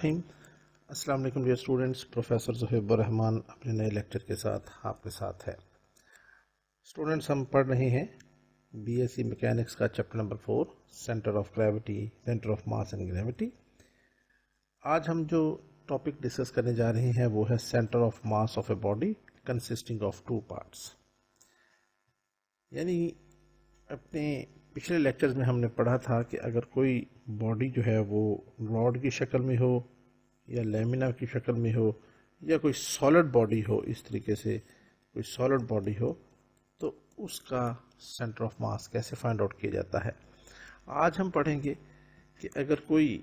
रहीम। अस्सलाम वालेकुम dear students, professor Zuhaib Rahman अपने नए लेक्चर के साथ आपके साथ है। स्टूडेंट्स, हम पढ़ रहे हैं बीएससी मैकेनिक्स का chapter number 4, centre of gravity, centre of mass and gravity. आज हम जो टॉपिक डिस्कस करने जा रहे हैं वो है centre of mass of a body consisting of two parts. यानी अपने पिछले लेक्चर्स में हमने पढ़ा था कि अगर कोई बॉडी जो है वो रॉड की शक्ल में हो या लैमिना की शक्ल में हो या कोई सॉलिड बॉडी हो, इस तरीके से कोई सॉलिड बॉडी हो, तो उसका सेंटर ऑफ मास कैसे फाइंड आउट किया जाता है। आज हम पढ़ेंगे कि अगर कोई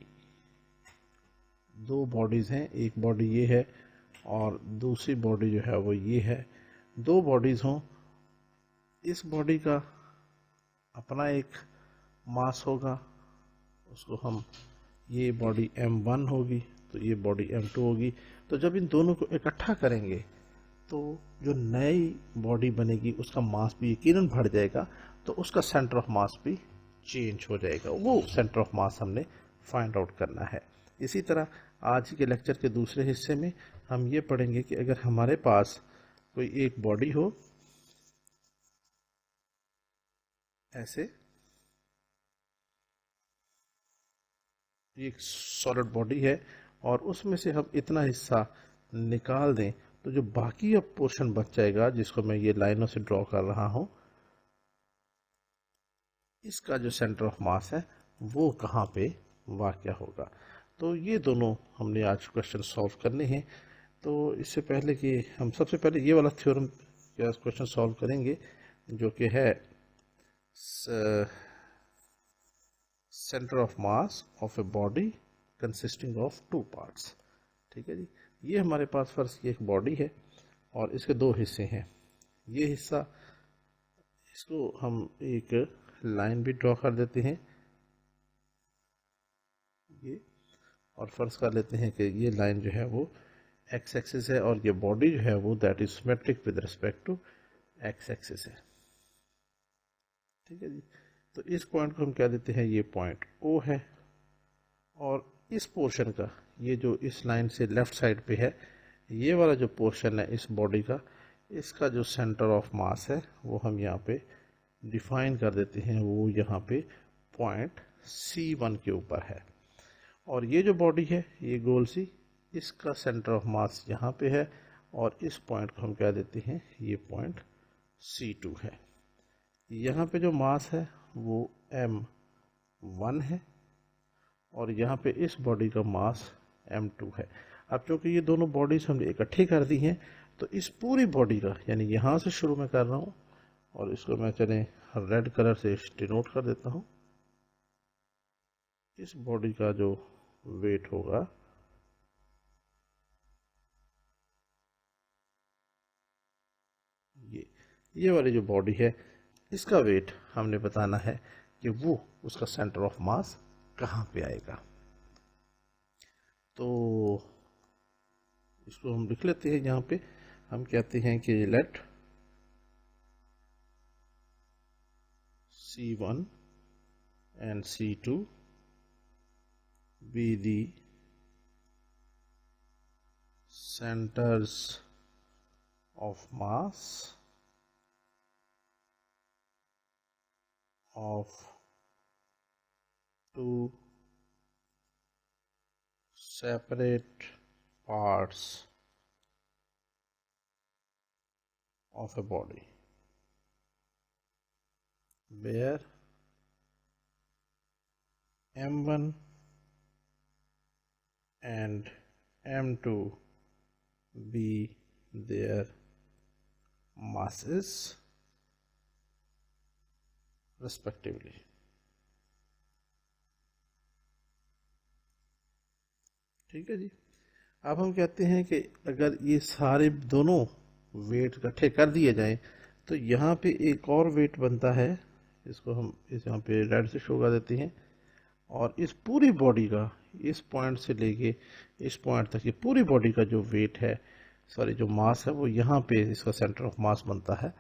दो बॉडीज़ हैं, एक बॉडी ये है और दूसरी बॉडी जो है वो ये है, दो बॉडीज़ हों, इस बॉडी का अपना एक मास होगा, उसको हम, ये बॉडी m1 होगी तो ये बॉडी m2 होगी। तो जब इन दोनों को इकट्ठा करेंगे तो जो नई बॉडी बनेगी उसका मास भी यकीनन बढ़ जाएगा, तो उसका सेंटर ऑफ मास भी चेंज हो जाएगा। वो सेंटर ऑफ मास हमने फाइंड आउट करना है। इसी तरह आज के लेक्चर के दूसरे हिस्से में हम ये पढ़ेंगे कि अगर हमारे पास कोई एक बॉडी हो, ऐसे एक सॉलिड बॉडी है और उसमें से हम इतना हिस्सा निकाल दें तो जो बाकी अब पोर्शन बच जाएगा, जिसको मैं ये लाइनों से ड्रॉ कर रहा हूं, इसका जो सेंटर ऑफ मास है वो कहाँ पे वाक़या होगा। तो ये दोनों हमने आज क्वेश्चन सॉल्व करने हैं। तो इससे पहले कि हम सबसे पहले ये वाला थ्योरम का क्वेश्चन सॉल्व करेंगे जो कि है centre of mass of a body consisting of two parts. ठीक है जी, ये हमारे पास फर्ज की एक बॉडी है और इसके दो हिस्से हैं। ये हिस्सा, इसको हम एक लाइन भी ड्रॉ कर देते हैं ये, और फर्ज कर लेते हैं कि ये लाइन जो है वो एक्स एक्सिस है और ये बॉडी जो है वो that is symmetric with respect to X axis है। ठीक है जी, तो इस पॉइंट को हम कह देते हैं ये पॉइंट O है और इस पोर्शन का, ये जो इस लाइन से लेफ्ट साइड पे है, ये वाला जो पोर्शन है इस बॉडी का, इसका जो सेंटर ऑफ मास है वो हम यहाँ पे डिफाइन कर देते हैं। वो यहाँ पे पॉइंट C1 के ऊपर है और ये जो बॉडी है ये गोल सी, इसका सेंटर ऑफ मास यहाँ पे है और इस पॉइंट को हम कह देते हैं ये पॉइंट C2 है। यहाँ पे जो मास है वो m1 है और यहाँ पे इस बॉडी का मास m2 है। अब चूंकि ये दोनों बॉडीज हमने इकट्ठी कर दी हैं तो इस पूरी बॉडी का, यानी यहाँ से शुरू में कर रहा हूँ और इसको मैं चले रेड कलर से डिनोट कर देता हूँ, इस बॉडी का जो वेट होगा ये वाली जो बॉडी है, इसका वेट हमने बताना है कि वो उसका सेंटर ऑफ मास कहाँ पे आएगा। तो इसको हम लिख लेते हैं। यहाँ पे हम कहते हैं कि late C1 and C2 be the centers of mass of two separate parts of a body where m1 and m2 be their masses respectively। ठीक है जी, अब हम कहते हैं कि अगर ये सारे दोनों वेट इकट्ठे कर दिए जाएं तो यहाँ पे एक और वेट बनता है, इसको हम इस यहाँ पे रेड से शो कर देते हैं और इस पूरी बॉडी का, इस पॉइंट से लेके इस पॉइंट तक, ये पूरी बॉडी का जो वेट है, सॉरी जो मास है, वो यहाँ पे इसका सेंटर ऑफ मास बनता है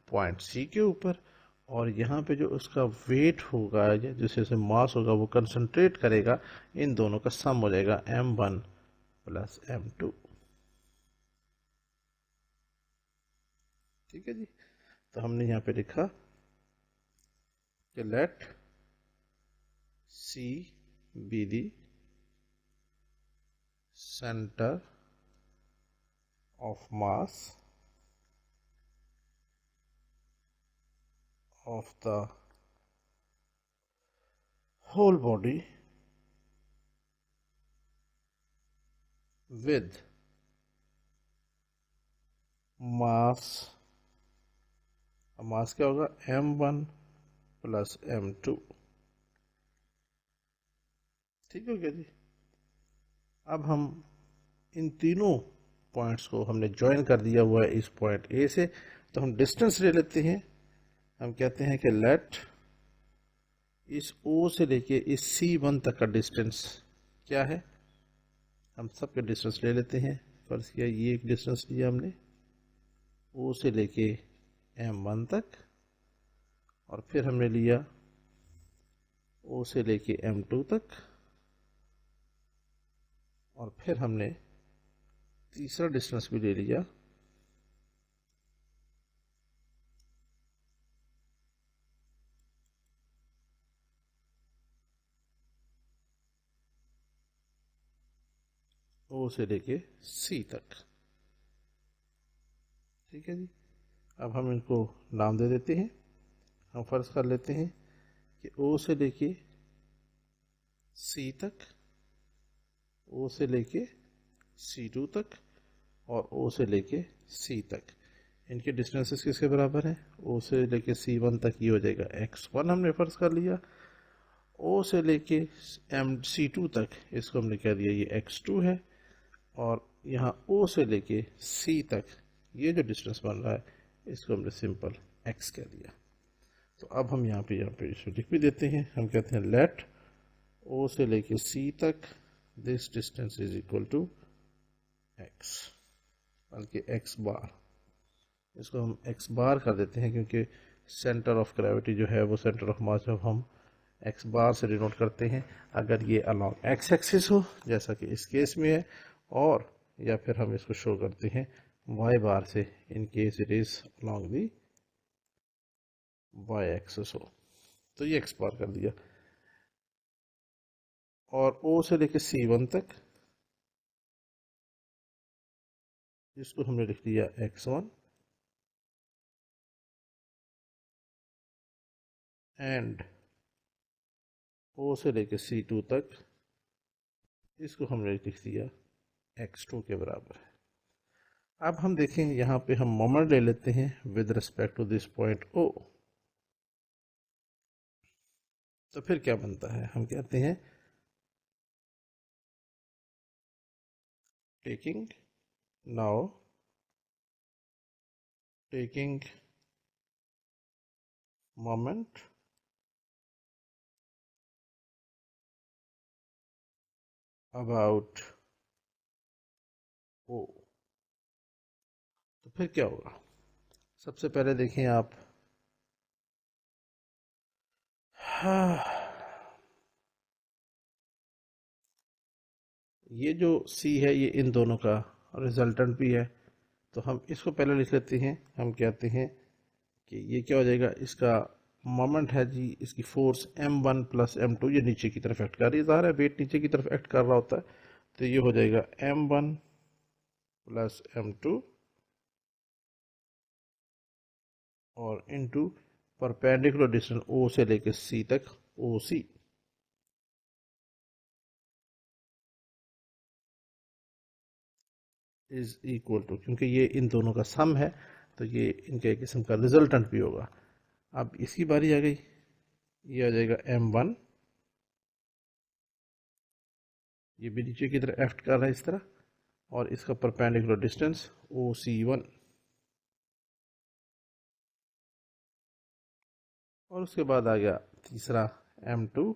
पॉइंट C के ऊपर और यहाँ पे जो उसका वेट होगा या जिससे मास होगा वो कंसंट्रेट करेगा, इन दोनों का सम हो जाएगा m1 प्लस m2। ठीक है जी। तो हमने यहाँ पे लिखा कि late C be the center of mass of the whole body with mass, मास क्या होगा m1 प्लस m2। ठीक हो गया जी। अब हम इन तीनों पॉइंट्स को हमने ज्वाइन कर दिया हुआ है इस पॉइंट ए से, तो हम डिस्टेंस ले लेते हैं। हम कहते हैं कि लेट इस O से लेके इस C1 तक का डिस्टेंस क्या है, हम सबके डिस्टेंस ले लेते हैं। फर्ज किया ये एक डिस्टेंस लिया हमने O से लेके M1 तक, और फिर हमने लिया O से लेके M2 तक, और फिर हमने तीसरा डिस्टेंस भी ले लिया O से लेके C तक। ठीक है जी। अब हम इनको नाम दे देते हैं। हम फर्ज कर लेते हैं कि O से लेके C तक, O से लेके C2 तक और O से लेके C तक, इनके डिस्टेंसेस किसके बराबर हैं? O से लेके C1 तक ये हो जाएगा x1 हमने फर्ज कर लिया। O से लेके C2 तक इसको हमने कह दिया ये x2 है, और यहाँ O से लेके C तक ये जो डिस्टेंस बन रहा है इसको हमने सिंपल x कह दिया। तो अब हम यहाँ पे इसको लिख भी देते हैं। हम कहते हैं लेट O से लेके C तक this distance is equal to x, बल्कि x बार, इसको हम x बार कर देते हैं क्योंकि सेंटर ऑफ ग्रेविटी जो है वो सेंटर ऑफ मास जब हम x बार से डिनोट करते हैं अगर ये अलॉन्ग x एक्सिस हो जैसा कि इस केस में है, और या फिर हम इसको शो करते हैं y बार से in case it is along the y axis हो। तो ये x बार कर दिया, और O से लेके C1 तक इसको हमने लिख दिया x1, एंड O से लेके C2 तक इसको हमने लिख दिया x2 के बराबर है। अब हम देखें यहाँ पे हम मोमेंट ले लेते हैं with respect to this point O। तो फिर क्या बनता है? हम कहते हैं टेकिंग मोमेंट अबाउट O। तो फिर क्या होगा? सबसे पहले देखें आप, ये जो C है ये इन दोनों का रिजल्टेंट भी है, तो हम इसको पहले लिख लेते हैं। हम कहते हैं कि ये क्या हो जाएगा, इसका मोमेंट है जी, इसकी फोर्स m1 प्लस m2, ये नीचे की तरफ एक्ट कर रही है, ज़ाहिर है वेट नीचे की तरफ एक्ट कर रहा होता है, तो ये हो जाएगा m1 प्लस m2 और इनटू परपेंडिकुलर डिस्टेंस O से लेके C तक OC। इज इक्वल टू, क्योंकि ये इन दोनों का सम है तो ये इनके एक किस्म का रिजल्टेंट भी होगा। अब इसकी बारी आ गई, ये आ जाएगा m1, ये भी नीचे की तरफ एक्ट कर रहा है इस तरह, और इसका परपेंडिकुलर डिस्टेंस OC1, और उसके बाद आ गया तीसरा m2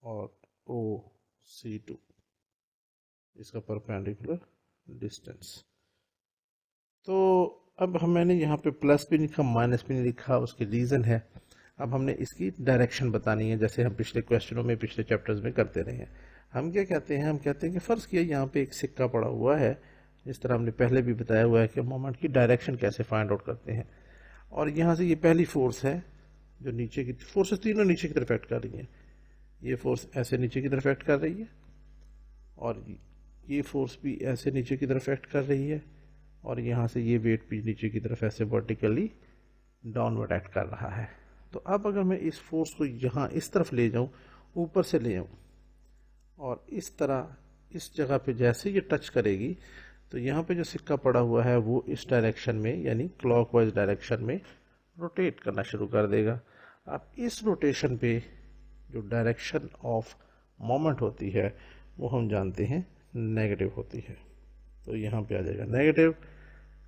और OC2, इसका परपेंडिकुलर डिस्टेंस। तो अब मैंने यहाँ पे प्लस भी लिखा माइनस भी नहीं लिखा, उसके रीज़न है, अब हमने इसकी डायरेक्शन बतानी है जैसे हम पिछले क्वेश्चनों में पिछले चैप्टर्स में करते रहे हैं। हम क्या कहते हैं, हम कहते हैं कि फ़र्ज़ किया यहाँ पे एक सिक्का पड़ा हुआ है, जिस तरह हमने पहले भी बताया हुआ है कि मोमेंट की डायरेक्शन कैसे फाइंड आउट करते हैं। और यहाँ से ये पहली फोर्स है जो नीचे की, फोर्सेस तीनों नीचे की तरफ एक्ट कर रही हैं। ये फोर्स ऐसे नीचे की तरफ एक्ट कर रही है, और ये फोर्स भी ऐसे नीचे की तरफ एक्ट कर रही है, और यहाँ से ये वेट भी नीचे की तरफ ऐसे वर्टिकली डाउनवर्ड एक्ट कर रहा है। तो अब अगर मैं इस फोर्स को यहाँ इस तरफ ले जाऊँ, ऊपर से ले आऊँ, और इस तरह इस जगह पे जैसे ये टच करेगी, तो यहाँ पे जो सिक्का पड़ा हुआ है वो इस डायरेक्शन में, यानी क्लॉकवाइज डायरेक्शन में रोटेट करना शुरू कर देगा। अब इस रोटेशन पे जो डायरेक्शन ऑफ मोमेंट होती है वो हम जानते हैं नेगेटिव होती है, तो यहाँ पे आ जाएगा नेगेटिव।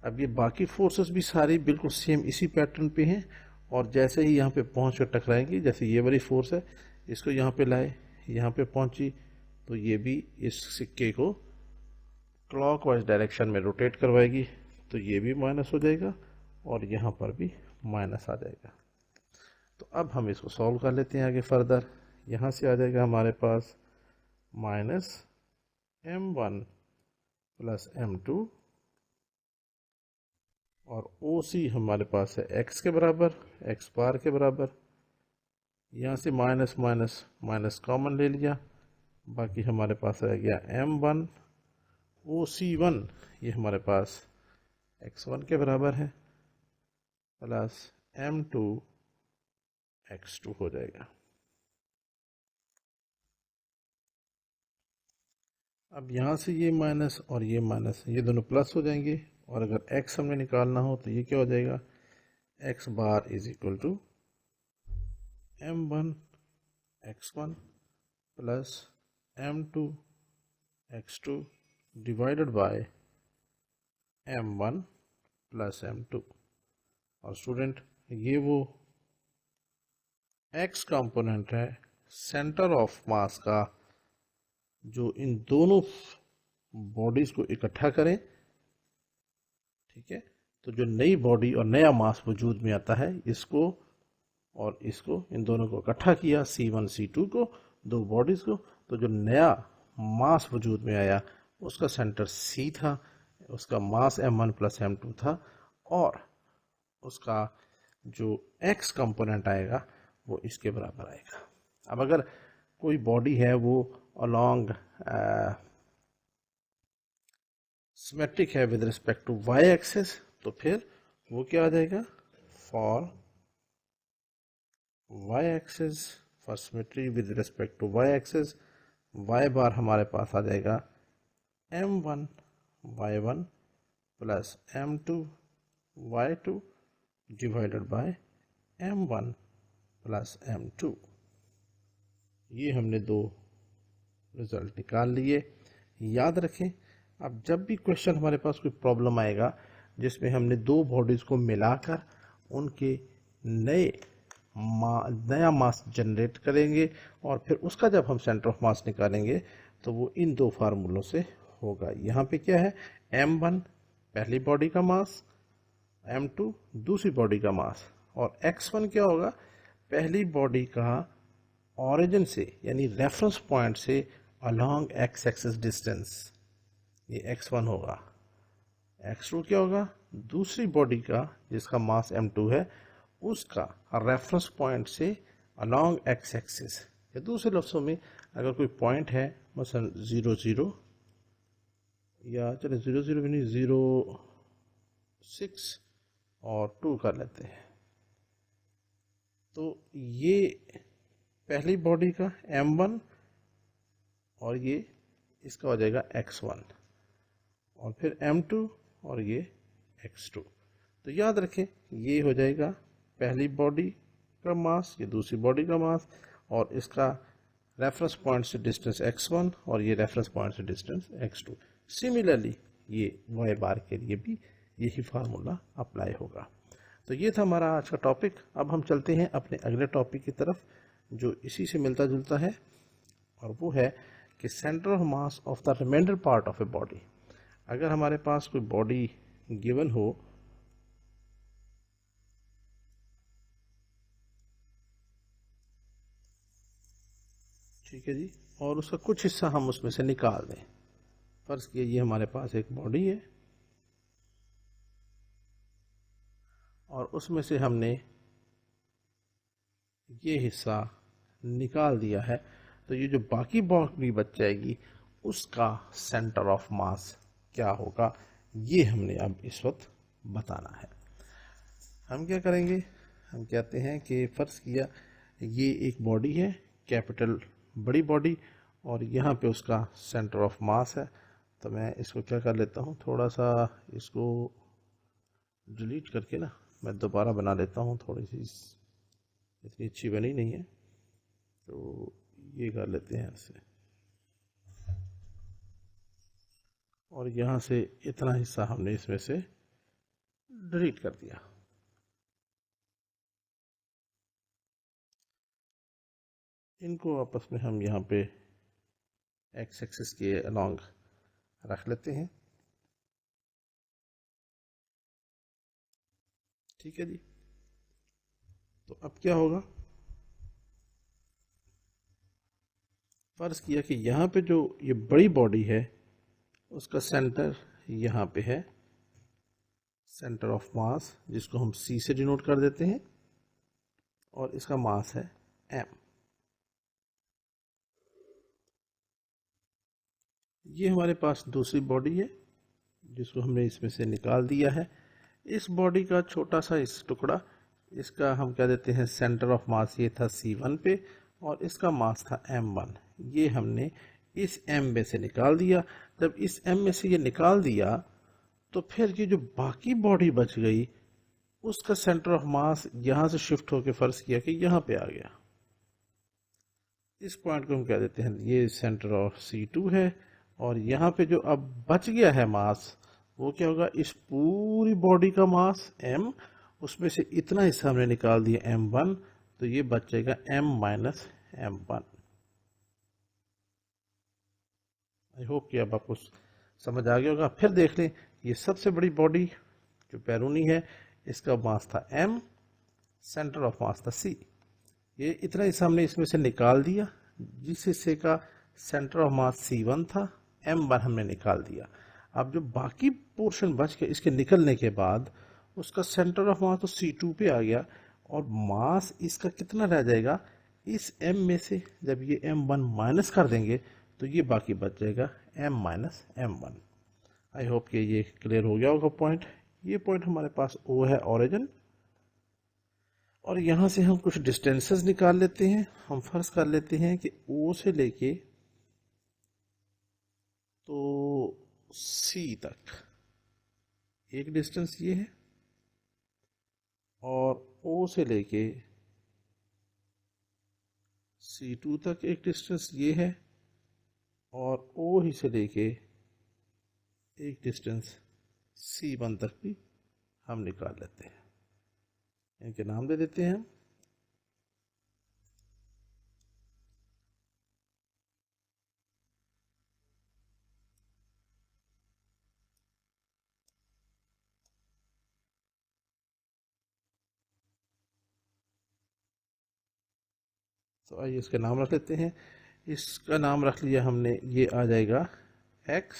अब ये बाकी फोर्सेस भी सारी बिल्कुल सेम इसी पैटर्न पे हैं, और जैसे ही यहाँ पे पहुँच कर टकराएंगी, जैसे ये वाली फोर्स है, इसको यहाँ पे लाए, यहाँ पे पहुँची, तो ये भी इस सिक्के को क्लॉकवाइज डायरेक्शन में रोटेट करवाएगी, तो ये भी माइनस हो जाएगा और यहाँ पर भी माइनस आ जाएगा। तो अब हम इसको सॉल्व कर लेते हैं आगे फर्दर। यहाँ से आ जाएगा हमारे पास माइनस m1 प्लस m2, और OC हमारे पास है x के बराबर, x बार के बराबर। यहाँ से माइनस माइनस माइनस कॉमन ले लिया, बाकी हमारे पास रह गया m1 OC1, ये हमारे पास x1 के बराबर है, प्लस m2 x2 हो जाएगा। अब यहाँ से ये माइनस और ये माइनस, ये दोनों प्लस हो जाएंगे, और अगर x हमें निकालना हो तो ये क्या हो जाएगा, x bar is equal to m1 x1 plus m2 x2 divided by m1 plus m2। और स्टूडेंट ये वो x कंपोनेंट है सेंटर ऑफ मास का, जो इन दोनों बॉडीज को इकट्ठा करें, ठीक है। तो जो नई बॉडी और नया मास वजूद में आता है, इसको और इसको, इन दोनों को इकट्ठा किया, C1 C2 को, दो बॉडीज को, तो जो नया मास वजूद में आया उसका सेंटर C था, उसका मास m1 प्लस m2 था, और उसका जो x कंपोनेंट आएगा वो इसके बराबर आएगा। अब अगर कोई बॉडी है वो अलोंग सिमेट्रिक है with respect to y axis, तो फिर वो क्या आ जाएगा, for y axis, for symmetry with respect to y axis, y bar हमारे पास आ जाएगा m1 y1 plus m2 y2 divided by m1 plus m2। ये हमने दो रिजल्ट निकाल लिए। याद रखें, अब जब भी क्वेश्चन हमारे पास कोई प्रॉब्लम आएगा जिसमें हमने दो बॉडीज को मिलाकर उनके नया मास जनरेट करेंगे, और फिर उसका जब हम सेंटर ऑफ मास निकालेंगे तो वो इन दो फार्मूलों से होगा। यहाँ पे क्या है, m1 पहली बॉडी का मास, m2 दूसरी बॉडी का मास, और x1 क्या होगा, पहली बॉडी का ओरिजिन से यानी रेफरेंस पॉइंट से अलोंग x एक्सिस डिस्टेंस, ये x1 होगा। x2 क्या होगा, दूसरी बॉडी का जिसका मास m2 है उसका रेफरेंस पॉइंट से अलोंग x एक्सिस, या दूसरे लफ्ज़ों में अगर कोई पॉइंट है मसलन 0 0, या चले 0 0 भी नहीं, 0 6 और 2 कर लेते हैं, तो ये पहली बॉडी का m1 और ये इसका हो जाएगा x1, और फिर m2 और ये x2। तो याद रखें ये हो जाएगा पहली बॉडी का मास, ये दूसरी बॉडी का मास, और इसका रेफरेंस पॉइंट से डिस्टेंस x1 और ये रेफरेंस पॉइंट से डिस्टेंस x2। सिमिलरली ये y बार के लिए भी यही फार्मूला अप्लाई होगा। तो ये था हमारा आज का टॉपिक। अब हम चलते हैं अपने अगले टॉपिक की तरफ जो इसी से मिलता जुलता है, और वो है कि centre of mass of the remainder part of a body. अगर हमारे पास कोई बॉडी गिवन हो ठीक है जी। और उसका कुछ हिस्सा हम उसमें से निकाल दें। फर्ज किया ये हमारे पास एक बॉडी है और उसमें से हमने ये हिस्सा निकाल दिया है, तो ये जो बाकी बॉडी बच जाएगी उसका सेंटर ऑफ मास क्या होगा, ये हमने अब इस वक्त बताना है। हम क्या करेंगे, हम कहते हैं कि फ़र्ज़ किया ये एक बॉडी है, कैपिटल बड़ी बॉडी, और यहाँ पे उसका सेंटर ऑफ मास है। तो मैं इसको क्या कर लेता हूँ, थोड़ा सा इसको डिलीट करके ना मैं दोबारा बना लेता हूँ, थोड़ी सी इतनी अच्छी बनी नहीं है, तो ये कर लेते हैं ऐसे, और यहाँ से इतना हिस्सा हमने इसमें से डिलीट कर दिया। इनको आपस में हम यहाँ पे एक्स एक्सिस के अलॉन्ग रख लेते हैं। ठीक है जी। तो अब क्या होगा, फर्ज किया कि यहाँ पे जो ये बड़ी बॉडी है उसका सेंटर यहाँ पे है, सेंटर ऑफ मास, जिसको हम C से डिनोट कर देते हैं, और इसका मास है m। ये हमारे पास दूसरी बॉडी है जिसको हमने इसमें से निकाल दिया है। इस बॉडी का छोटा सा इस टुकड़ा, इसका हम कह देते हैं सेंटर ऑफ मास, ये था C1 पे, और इसका मास था m1। ये हमने इस m में से निकाल दिया। जब इस m में से ये निकाल दिया तो फिर ये जो बाकी बॉडी बच गई उसका सेंटर ऑफ मास यहाँ से शिफ्ट होकर फर्ज किया कि यहाँ पे आ गया। इस पॉइंट को हम कह देते हैं ये सेंटर ऑफ C2 है, और यहाँ पे जो अब बच गया है मास वो क्या होगा, इस पूरी बॉडी का मास m, उसमें से इतना हिस्सा हमने निकाल दिया m1, तो ये बच जाएगा m minus m1। I hope कि अब आपको समझ आ गया होगा। फिर देख लें, ये सबसे बड़ी बॉडी जो बैरूनी है इसका मास था m, सेंटर ऑफ मास था C। ये इतना हिस्सा हमने इसमें से निकाल दिया, जिस हिस्से का सेंटर ऑफ मास C1 था, m1 हमने निकाल दिया। अब जो बाकी पोर्शन बच के इसके निकलने के बाद उसका सेंटर ऑफ मास तो C2 पे आ गया, और मास इसका कितना रह जाएगा, इस m में से जब ये m1 माइनस कर देंगे तो ये बाकी बच जाएगा m minus m1। I hope कि ये क्लियर हो गया होगा पॉइंट। ये पॉइंट हमारे पास O है, ओरिजिन, और यहाँ से हम कुछ डिस्टेंसेस निकाल लेते हैं। हम फर्ज कर लेते हैं कि O से लेके तो C तक एक डिस्टेंस ये है, और O से लेके C2 तक एक डिस्टेंस ये है, और O ही से लेके एक डिस्टेंस C1 तक भी हम निकाल लेते हैं। इनके नाम दे देते हैं हम। तो आइए इसके नाम रख लेते हैं। इसका नाम रख लिया हमने, ये आ जाएगा x,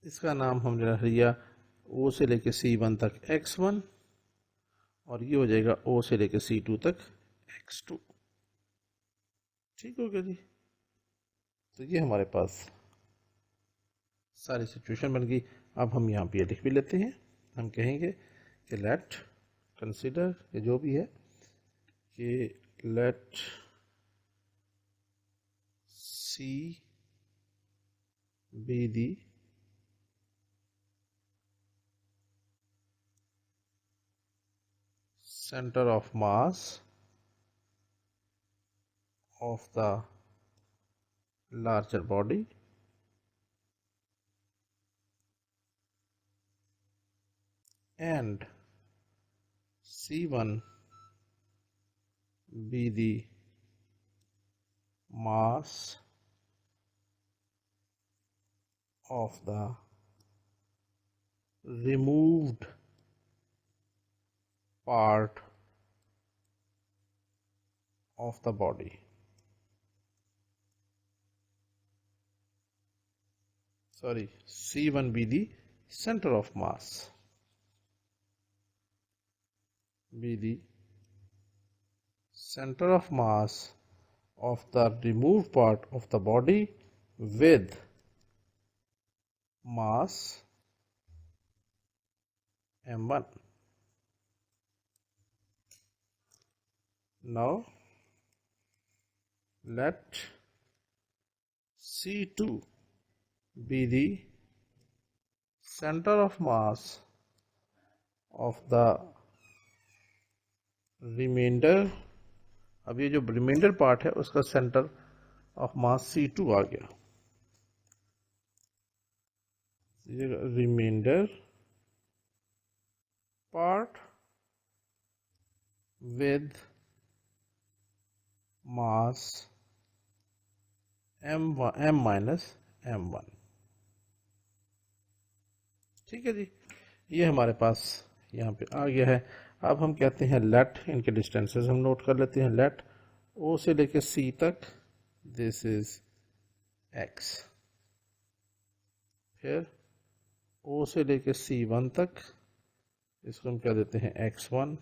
इसका नाम हमने रख लिया O से लेके C1 तक x1, और ये हो जाएगा O से लेके C2 तक x2। ठीक हो गया जी। तो ये हमारे पास सारी सिचुएशन बन गई। अब हम यहाँ पे लिख भी लेते हैं। हम कहेंगे कि लेट कंसिडर, ये जो भी है, कि late C be the center of mass of the larger body, and C1 be the mass of the removed part of the body. Sorry, C1 be the center of mass. Be the center of mass of the removed part of the body with mass m1. Now let C2 be the center of mass of the remainder. अब ये जो reminder part है उसका centre of mass C2 आ गया. Remainder part with mass m minus m1. ठीक है जी, ये हमारे पास यहाँ पे आ गया है. अब हम कहते हैं लेट, इनके डिस्टेंसेस हम नोट कर लेते हैं. लेट O से लेके C तक, दिस इज x. फिर O से लेके C1 तक, इसको हम क्या देते हैं x1.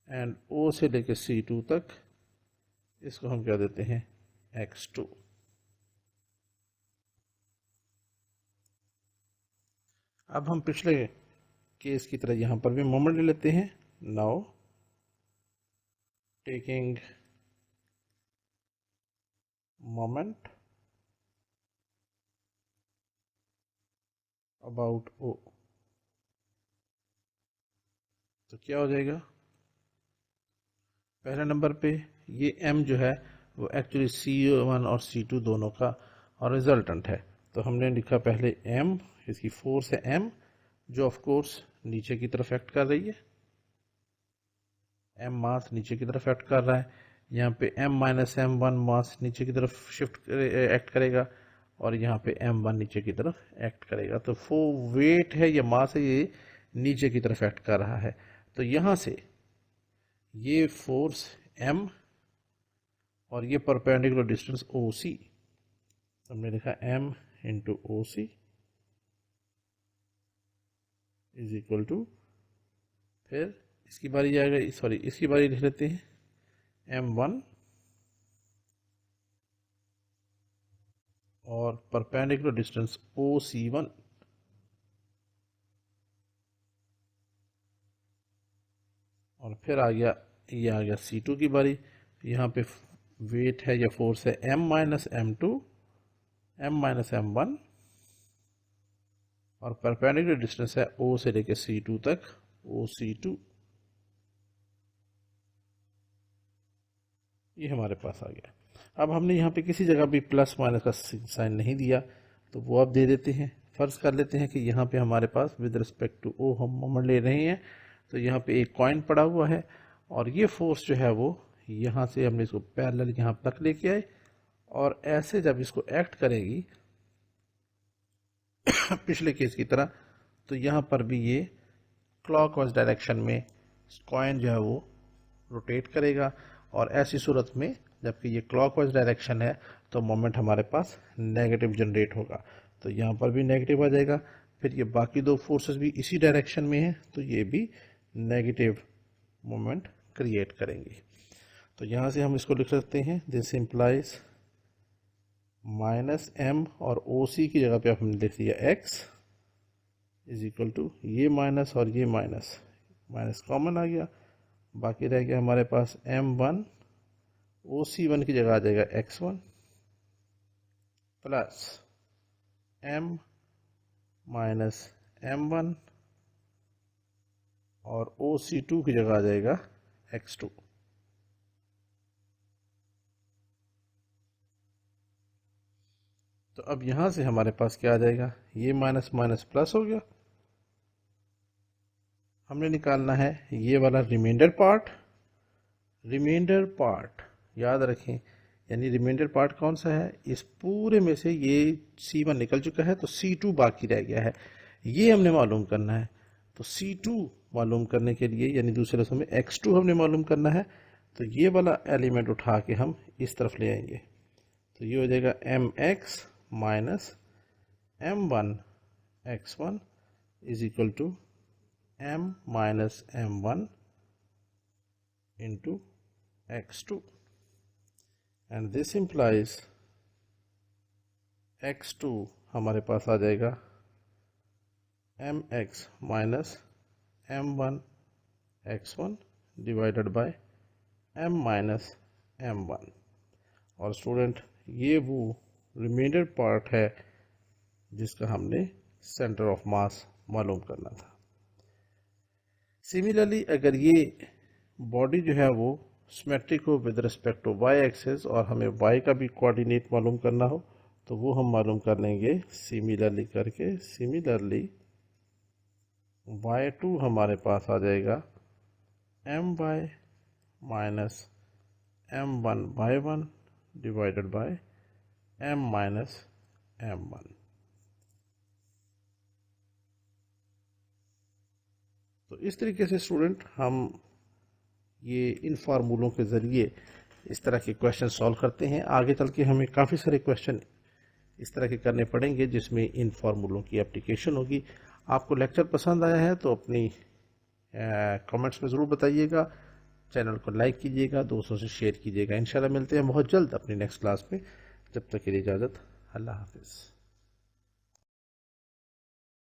एंड O से लेके C2 तक, इसको हम क्या देते हैं x2. अब हम पिछले केस की तरह यहां पर भी मोमेंट ले लेते हैं. Now taking moment about O, तो क्या हो जाएगा. पहले नंबर पे ये m जो है वो एक्चुअली C1 और C2 दोनों का और रिजल्टेंट है. तो हमने लिखा पहले m, इसकी फोर्स है m, जो ऑफ कोर्स नीचे की तरफ एक्ट कर रही है. m मास नीचे की तरफ एक्ट कर रहा है. यहाँ पे m माइनस m1 मास नीचे की तरफ शिफ्ट एक्ट करेगा और यहाँ पे m1 नीचे की तरफ एक्ट करेगा. तो वेट है, ये मास है, ये नीचे की तरफ एक्ट कर रहा है. तो यहाँ से ये फोर्स m और ये परपेंडिकुलर डिस्टेंस OC, हमने लिखा m into OC is equal to, फिर इसकी बारी आएगा, सॉरी इसकी बारी लिख लेते हैं m1 और परपेंडिकुलर डिस्टेंस OC1 और फिर आ गया, ये आ गया C2 की बारी. यहाँ पे वेट है या फोर्स है m minus m2, m minus m1 और परपेंडिकुलर डिस्टेंस है O से लेके C2 तक, OC2. ये हमारे पास आ गया. अब हमने यहाँ पे किसी जगह भी प्लस माइनस का साइन नहीं दिया, तो वो अब दे देते हैं. फर्ज कर लेते हैं कि यहाँ पे हमारे पास विद रिस्पेक्ट टू O हम मोमेंट ले रहे हैं. तो यहाँ पे एक कॉइन पड़ा हुआ है और ये फोर्स जो है वो यहाँ से हमने इसको पैरेलल यहाँ तक लेके आए और ऐसे जब इसको एक्ट करेगी पिछले केस की तरह, तो यहाँ पर भी ये क्लॉकवाइज डायरेक्शन में कॉइन जो है वो रोटेट करेगा. और ऐसी सूरत में जबकि ये क्लॉकवाइज डायरेक्शन है तो मोमेंट हमारे पास नेगेटिव जनरेट होगा. तो यहाँ पर भी नेगेटिव आ जाएगा. फिर ये बाकी दो फोर्सेस भी इसी डायरेक्शन में है तो ये भी नेगेटिव मोमेंट क्रिएट करेंगे. तो यहाँ से हम इसको लिख सकते हैं, दिस इम्प्लाइज माइनस m और OC की जगह पे हमने लिख दिया x इज इक्वल टू, ये माइनस और ये माइनस, माइनस कॉमन आ गया. बाकी रह गया हमारे पास m1, OC1 की जगह आ जाएगा x1 plus m minus m1 और OC2 की जगह आ जाएगा x2. तो अब यहां से हमारे पास क्या आ जाएगा, ये माइनस माइनस प्लस हो गया. हमने निकालना है ये वाला रिमाइंडर पार्ट. रिमाइंडर पार्ट याद रखें, यानी रिमाइंडर पार्ट कौन सा है, इस पूरे में से ये C1 निकल चुका है तो C2 बाकी रह गया है, ये हमने मालूम करना है. तो C2 मालूम करने के लिए, यानी दूसरे लफ्ज़ों में x2 हमने मालूम करना है. तो ये वाला एलिमेंट उठा के हम इस तरफ ले आएंगे, तो ये हो जाएगा M X minus M one X one is equal to m minus m1 into x2, and this implies x2 हमारे पास आ जाएगा mx minus m1 x1 divided by m minus m1। और स्टूडेंट ये वो रिमेंडर पार्ट है जिसका हमने सेंटर ऑफ मास मालूम करना था। सिमिलरली अगर ये बॉडी जो है वो सिमेट्रिक हो with respect to Y axis और हमें वाई का भी कोऑर्डिनेट मालूम करना हो तो वो हम मालूम कर लेंगे सिमिलरली करके। सिमिलरली y2 हमारे पास आ जाएगा M Y minus M one Y one divided by M minus M one. तो इस तरीके से स्टूडेंट हम ये इन फार्मूलों के ज़रिए इस तरह के क्वेश्चन सॉल्व करते हैं। आगे चल के हमें काफ़ी सारे क्वेश्चन इस तरह के करने पड़ेंगे जिसमें इन फार्मूलों की एप्लीकेशन होगी। आपको लेक्चर पसंद आया है तो अपनी कमेंट्स में ज़रूर बताइएगा, चैनल को लाइक कीजिएगा, दोस्तों से शेयर कीजिएगा। इंशाल्लाह मिलते हैं बहुत जल्द अपनी नेक्स्ट क्लास में। जब तक के लिए इजाज़त, अल्लाह हाफिज़।